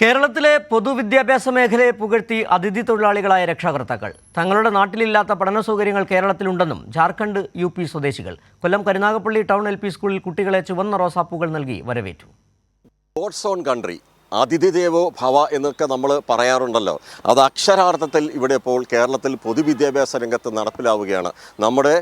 കേരളത്തിലെ പൊതുവിദ്യാഭ്യാസ മേഖലയെ പുകഴ്ത്തി അതിഥി തൊഴിലാളികളായ രക്ഷാകർത്താക്കൾ തങ്ങളുടെ നാട്ടിലില്ലാത്ത പഠന സൗകര്യങ്ങൾ കേരളത്തിലുണ്ടെന്നും ജാർഖണ്ഡ് യു.പി. സ്വദേശികൾ കൊല്ലം കരുനാഗപ്പള്ളി ടൗൺ എൽ.പി. സ്കൂളിൽ കുട്ടികളെ ചുവന്ന റോസാപ്പൂകൾ നൽകി വരവേറ്റു. ഗോഡ്സ് ഓൺ കൺട്രി, അതിഥി ദേവോ ഭവ എന്നൊക്കെ നമ്മൾ പറയാറുണ്ടല്ലോ. അത് അക്ഷരാർത്ഥത്തിൽ ഇവിടെ ഇപ്പോൾ കേരളത്തിൽ പൊതുവിദ്യാഭ്യാസ രംഗത്ത് നടപ്പിലാവുകയാണ്. നമ്മുടെ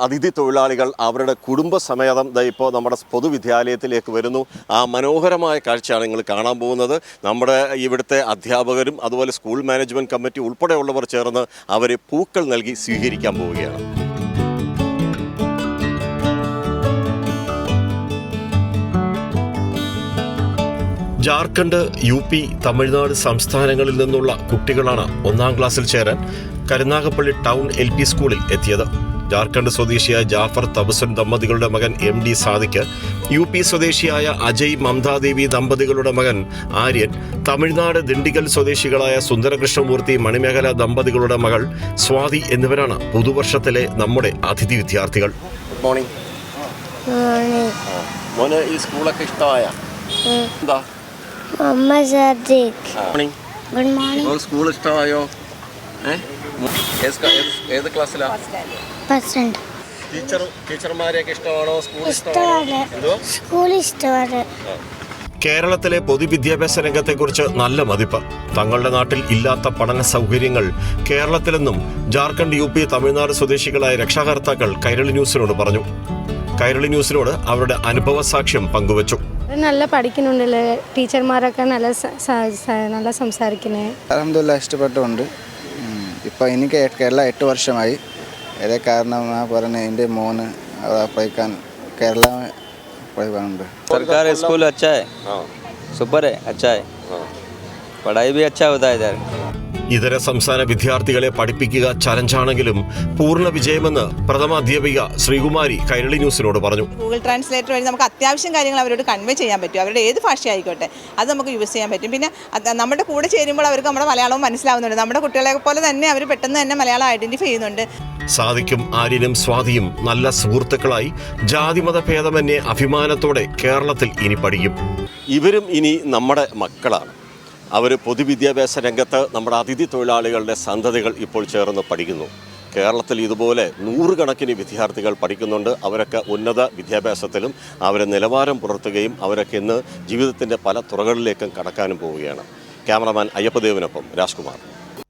അതിഥി തൊഴിലാളികൾ അവരുടെ കുടുംബസമേതം ഇപ്പോൾ നമ്മുടെ പൊതുവിദ്യാലയത്തിലേക്ക് വരുന്നു. ആ മനോഹരമായ കാഴ്ചയാണ് നിങ്ങൾ കാണാൻ പോകുന്നത്. നമ്മുടെ ഇവിടുത്തെ അധ്യാപകരും അതുപോലെ സ്കൂൾ മാനേജ്മെൻറ്റ് കമ്മിറ്റി ഉൾപ്പെടെയുള്ളവർ ചേർന്ന് അവരെ പൂക്കൾ നൽകി സ്വീകരിക്കാൻ പോവുകയാണ്. ജാർഖണ്ഡ്, യു.പി., തമിഴ്നാട് സംസ്ഥാനങ്ങളിൽ നിന്നുള്ള കുട്ടികളാണ് 1-ാം ക്ലാസ്സിൽ ചേരാൻ കരുനാഗപ്പള്ളി ടൗൺ എൽ.പി. സ്കൂളിൽ എത്തിയത്. ജാർഖണ്ഡ് സ്വദേശിയായ ജാഫർ തബസുൻ ദമ്പതികളുടെ മകൻ എം.ഡി. സാദിഖ്, യു.പി. സ്വദേശിയായ അജയ് മമതാദേവി ദമ്പതികളുടെ മകൻ ആര്യൻ, തമിഴ്നാട് ദിണ്ടിഗൽ സ്വദേശികളായ സുന്ദരകൃഷ്ണമൂർത്തി മണിമേഖല ദമ്പതികളുടെ മകൾ സ്വാതി എന്നിവരാണ് പുതുവർഷത്തിലെ നമ്മുടെ അതിഥി വിദ്യാർത്ഥികൾ. Good morning. മോന് ഈ സ്കൂളൊക്കെ ഇഷ്ടമായ? എന്താ? Good morning. സ്കൂൾ ഇഷ്ടമായോ? ഏത് ക്ലാസ്സിലാ? ടീച്ചർമാരെയൊക്കെ ഇഷ്ടമാണോ? സ്കൂൾ ഇഷ്ടമാണ്. കേരളത്തിലെ പൊതുവിദ്യാഭ്യാസ രംഗത്തെക്കുറിച്ച് നല്ല മതിപ്പ്. തങ്ങളുടെ നാട്ടിൽ ഇല്ലാത്ത പഠന സൗകര്യങ്ങൾ കേരളത്തിലെന്നും ജാർഖണ്ഡ്, യു.പി., തമിഴ്നാട് സ്വദേശികളായ രക്ഷാകർത്താക്കൾ കൈരളി ന്യൂസിനോട് പറഞ്ഞു. കൈരളി ന്യൂസിനോട് അവരുടെ അനുഭവ സാക്ഷ്യം പങ്കുവച്ചു. നല്ല പഠിക്കുന്നുണ്ടല്ലേ, ടീച്ചർമാരൊക്കെ നല്ല സംസാരിക്കുന്നേ. അൽഹംദുലില്ലാഹ് ഇഷ്ടപ്പെട്ടുകൊണ്ട്. ഇപ്പം എനിക്ക് കേരള 8 വർഷമായി. അതേ കാരണം പറഞ്ഞ എൻ്റെ മോന് പഠിക്കാൻ കേരള പഠിക്കാനുണ്ട്. सरकार स्कूल अच्छा है, सुपर है, अच्छा है, पढ़ाई भी अच्छा होता है इधर. ഇതര സംസ്ഥാന വിദ്യാർത്ഥികളെ പഠിപ്പിക്കുക ചലഞ്ചാണെങ്കിലും പൂർണ്ണ വിജയമെന്ന് പ്രഥമ അധ്യാപിക ശ്രീകുമാരി കൈരളി ന്യൂസിനോട് പറഞ്ഞു. ഗൂഗിൾ ട്രാൻസ്ലേറ്റർ വഴി നമുക്ക് അത്യാവശ്യം കാര്യങ്ങൾ അവരോട് കൺവേ ചെയ്യാൻ പറ്റും. അവരുടെ ഏത് ഭാഷയായിക്കോട്ടെ അത് നമുക്ക് യൂസ് ചെയ്യാൻ പറ്റും. പിന്നെ നമ്മുടെ കൂടെ ചേരുമ്പോൾ അവർക്ക് നമ്മുടെ മലയാളവും മനസ്സിലാവുന്നുണ്ട്. നമ്മുടെ കുട്ടികളെ പോലെ തന്നെ അവർ പെട്ടെന്ന് തന്നെ മലയാളം ഐഡന്റിഫൈ ചെയ്യുന്നുണ്ട്. സാദിഖും ആര്യനും സ്വാതിയും നല്ല സുഹൃത്തുക്കളായി ജാതിമത ഭേദമന്യേ അഭിമാനത്തോടെ കേരളത്തിൽ ഇനി പഠിക്കും. ഇവരും ഇനി നമ്മുടെ മക്കളാണ്. അവർ പൊതുവിദ്യാഭ്യാസ രംഗത്ത് നമ്മുടെ അതിഥി തൊഴിലാളികളുടെ സന്തതികൾ ഇപ്പോൾ ചേർന്ന് പഠിക്കുന്നു. കേരളത്തിൽ ഇതുപോലെ 100 കണക്കിന് വിദ്യാർത്ഥികൾ പഠിക്കുന്നുണ്ട്. അവരൊക്കെ ഉന്നത വിദ്യാഭ്യാസത്തിലും അവരെ നിലവാരം പുലർത്തുകയും അവരൊക്കെ ഇന്ന് ജീവിതത്തിൻ്റെ പല തുറകളിലേക്കും കടക്കാനും പോവുകയാണ്. ക്യാമറമാൻ അയ്യപ്പദേവിനൊപ്പം രാജ്കുമാർ.